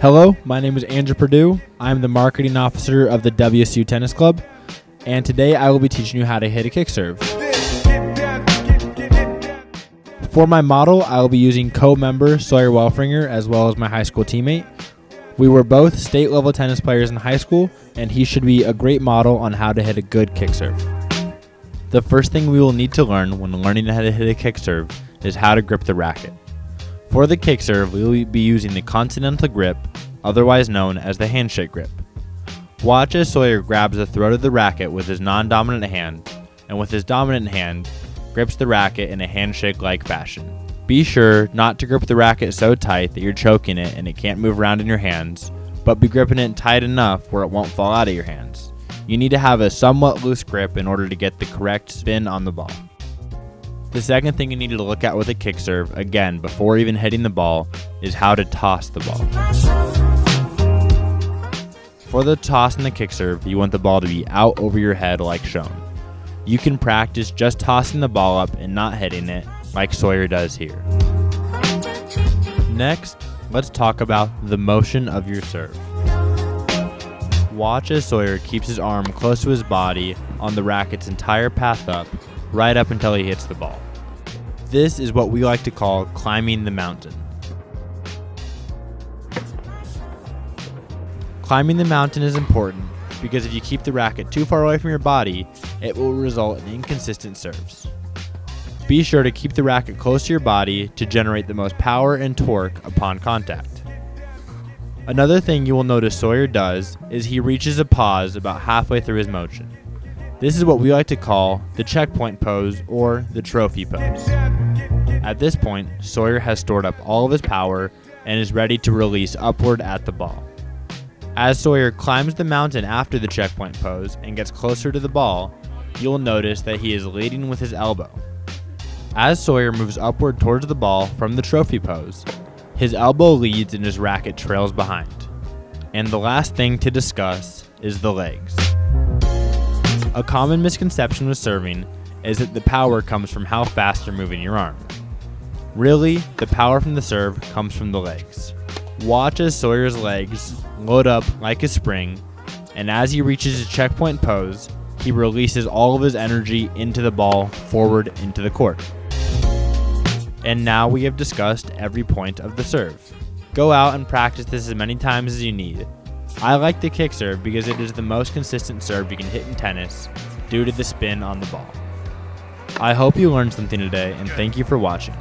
Hello, my name is Andrew Perdue. I'm the marketing officer of the WSU Tennis Club, and today I will be teaching you how to hit a kick serve. For my model, I will be using co-member Sawyer Welfringer as well as my high school teammate. We were both state-level tennis players in high school, and he should be a great model on how to hit a good kick serve. The first thing we will need to learn when learning how to hit a kick serve is how to grip the racket. For the kick serve, we will be using the Continental grip, otherwise known as the handshake grip. Watch as Sawyer grabs the throat of the racket with his non-dominant hand, and with his dominant hand, grips the racket in a handshake-like fashion. Be sure not to grip the racket so tight that you're choking it and it can't move around in your hands, but be gripping it tight enough where it won't fall out of your hands. You need to have a somewhat loose grip in order to get the correct spin on the ball. The second thing you need to look at with a kick serve, again, before even hitting the ball, is how to toss the ball. For the toss and the kick serve, you want the ball to be out over your head like shown. You can practice just tossing the ball up and not hitting it, like Sawyer does here. Next, let's talk about the motion of your serve. Watch as Sawyer keeps his arm close to his body on the racket's entire path up, right up until he hits the ball. This is what we like to call climbing the mountain. Climbing the mountain is important because if you keep the racket too far away from your body, it will result in inconsistent serves. Be sure to keep the racket close to your body to generate the most power and torque upon contact. Another thing you will notice Sawyer does is he reaches a pause about halfway through his motion. This is what we like to call the checkpoint pose or the trophy pose. At this point, Sawyer has stored up all of his power and is ready to release upward at the ball. As Sawyer climbs the mountain after the checkpoint pose and gets closer to the ball, you'll notice that he is leading with his elbow. As Sawyer moves upward towards the ball from the trophy pose, his elbow leads and his racket trails behind. And the last thing to discuss is the legs. A common misconception with serving is that the power comes from how fast you're moving your arm. Really, the power from the serve comes from the legs. Watch as Sawyer's legs load up like a spring, and as he reaches his checkpoint pose, he releases all of his energy into the ball forward into the court. And now we have discussed every point of the serve. Go out and practice this as many times as you need. I like the kick serve because it is the most consistent serve you can hit in tennis due to the spin on the ball. I hope you learned something today and thank you for watching.